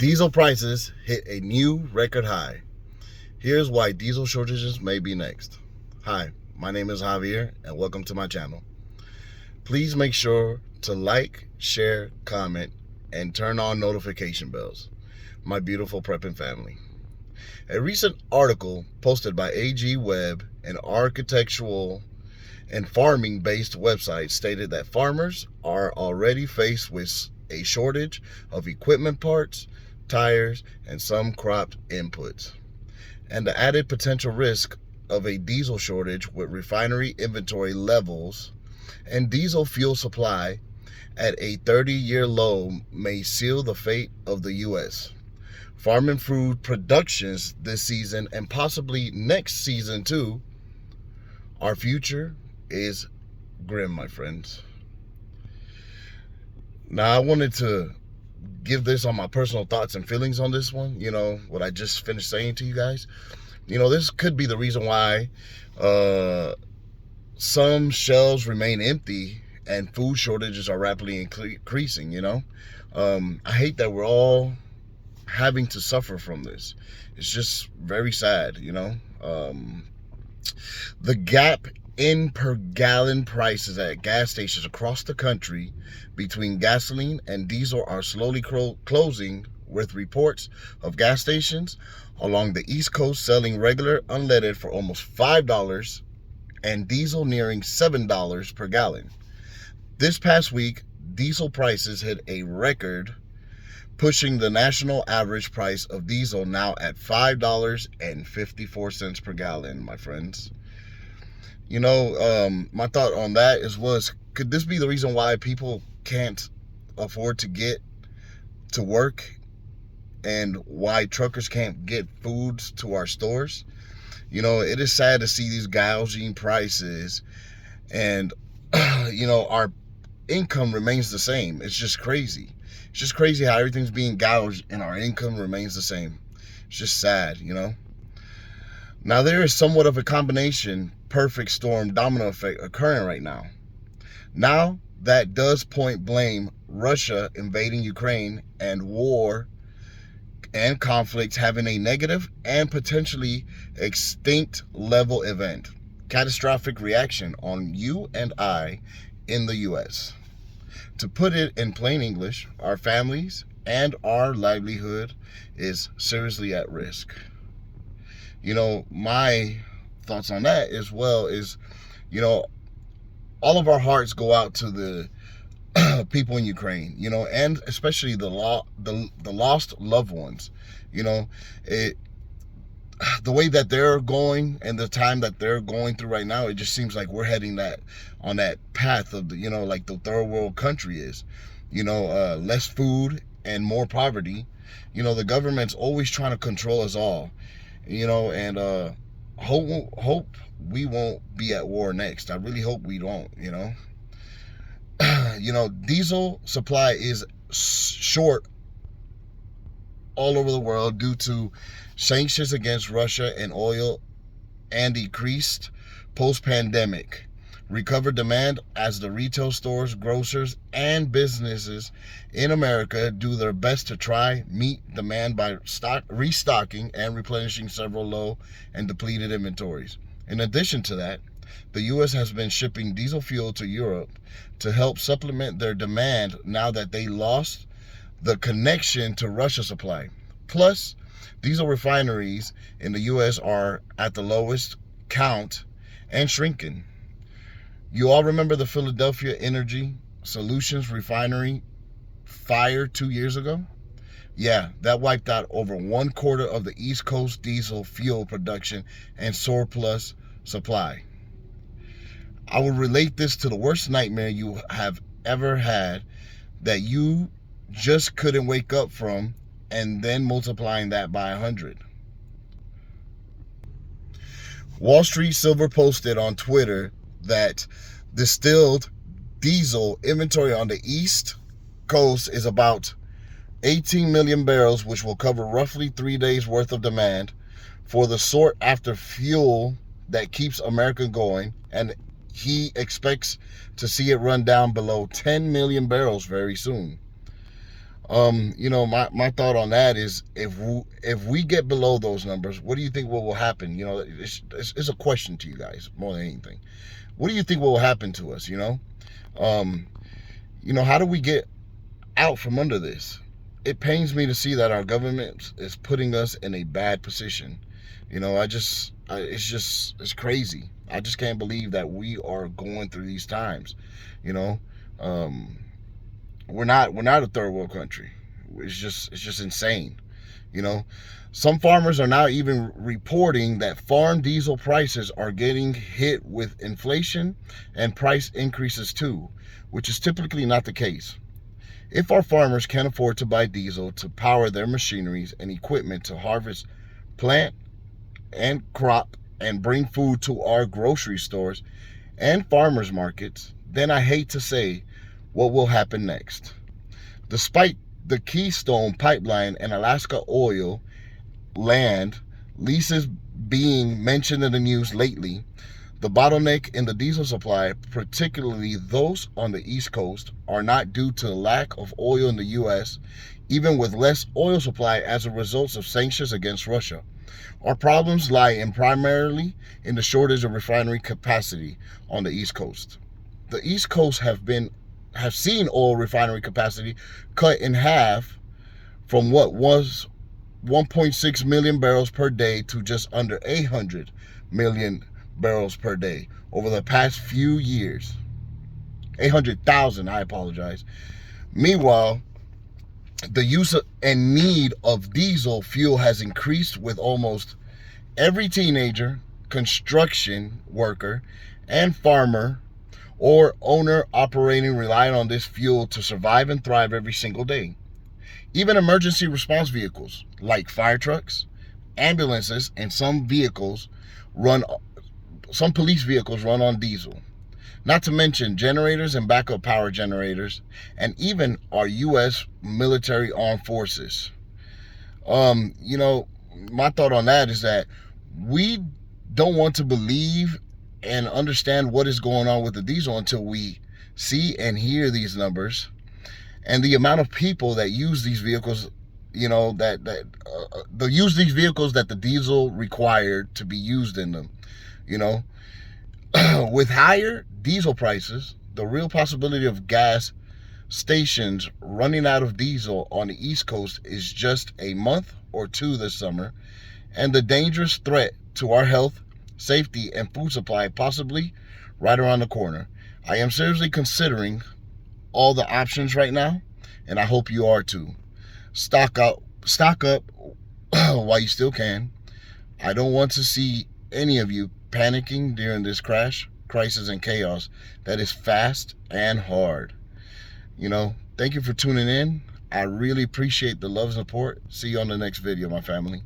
Diesel prices hit a new record high. Here's why diesel shortages may be next. Hi, my name is Javier and welcome to my channel. Please make sure to like, share, comment, and turn on notification bells, my beautiful prepping family. A recent article posted by AG Web, an architectural and farming-based website, stated that farmers are already faced with a shortage of equipment parts, tires, and some crop inputs, and the added potential risk of a diesel shortage with refinery inventory levels and diesel fuel supply at a 30-year low may seal the fate of the U.S. farm and food productions this season and possibly next season too. Our future is grim, my friends. Now, I wanted to give this on my personal thoughts and feelings on this one, what I just finished saying to you guys. This could be the reason why some shelves remain empty and food shortages are rapidly increasing, I hate that we're all having to suffer from this. It's just very sad, The gap in per gallon prices at gas stations across the country between gasoline and diesel are slowly closing, with reports of gas stations along the East Coast selling regular unleaded for almost $5 and diesel nearing $7 per gallon. This past week, diesel prices hit a record, pushing the national average price of diesel now at $5.54 per gallon, my friends. My thought on that could this be the reason why people can't afford to get to work and why truckers can't get foods to our stores? It is sad to see these gouging prices and, our income remains the same. It's just crazy. It's just crazy how everything's being gouged and our income remains the same. It's just sad, Now, there is somewhat of a combination, perfect storm domino effect occurring right now. Now, that does point blame Russia invading Ukraine and war and conflicts having a negative and potentially extinct level event, catastrophic reaction on you and I in the U.S. To put it in plain English, our families and our livelihood is seriously at risk. My thoughts on that as well is, all of our hearts go out to the people in Ukraine, and especially the lost loved ones. The way that they're going and the time that they're going through right now, it just seems like we're heading on that path of like the third world country is, less food and more poverty. The government's always trying to control us all, and hope we won't be at war next. I really hope we don't, diesel supply is short all over the world due to sanctions against Russia and oil and decreased post-pandemic recovered demand as the retail stores, grocers, and businesses in America do their best to try meet demand by restocking and replenishing several low and depleted inventories. In addition to that, the U.S. has been shipping diesel fuel to Europe to help supplement their demand now that they lost the connection to Russia supply. Plus, diesel refineries in the U.S. are at the lowest count and shrinking. You all remember the Philadelphia Energy Solutions refinery fire 2 years ago? Yeah, that wiped out over 1/4 of the East Coast diesel fuel production and surplus supply. I will relate this to the worst nightmare you have ever had that you just couldn't wake up from, and then multiplying that by 100. Wall Street Silver posted on Twitter that distilled diesel inventory on the East Coast is about 18 million barrels, which will cover roughly 3 days worth of demand for the sought after fuel that keeps America going, and he expects to see it run down below 10 million barrels very soon. You know, my thought on that is, if we get below those numbers, what do you think what will happen? You know, it's a question to you guys more than anything. What do you think will happen to us? Um, how do we get out from under this? It pains me to see that our government is putting us in a bad position. It's crazy. I just can't believe that we are going through these times. You know, um, we're not a third world country. It's just insane. You know, some farmers are now even reporting that farm diesel prices are getting hit with inflation and price increases too, which is typically not the case. If our farmers can't afford to buy diesel to power their machineries and equipment to harvest plant and crop and bring food to our grocery stores and farmers markets, then I hate to say what will happen next. Despite the Keystone Pipeline and Alaska oil land leases being mentioned in the news lately, the bottleneck in the diesel supply, particularly those on the East Coast, are not due to the lack of oil in the U.S., even with less oil supply as a result of sanctions against Russia. Our problems lie primarily in the shortage of refinery capacity on the East Coast. The East Coast have seen oil refinery capacity cut in half from what was 1.6 million barrels per day to just under 800 million barrels per day over the past few years. 800,000, I apologize. Meanwhile, the use and need of diesel fuel has increased, with almost every teenager, construction worker, and farmer or owner operating relying on this fuel to survive and thrive every single day. Even emergency response vehicles like fire trucks, ambulances, and some police vehicles run on diesel. Not to mention generators and backup power generators, and even our U.S. military armed forces. My thought on that is that we don't want to believe and understand what is going on with the diesel until we see and hear these numbers and the amount of people that use these vehicles. Use these vehicles that the diesel required to be used in them. With higher diesel prices, the real possibility of gas stations running out of diesel on the East Coast is just a month or two this summer, and the dangerous threat to our health, safety, and food supply possibly right around the corner. I am seriously considering all the options right now, and I hope you are too. Stock up while you still can. I don't want to see any of you panicking during this crisis, and chaos that is fast and hard. Thank you for tuning in. I really appreciate the love and support. See you on the next video, my family.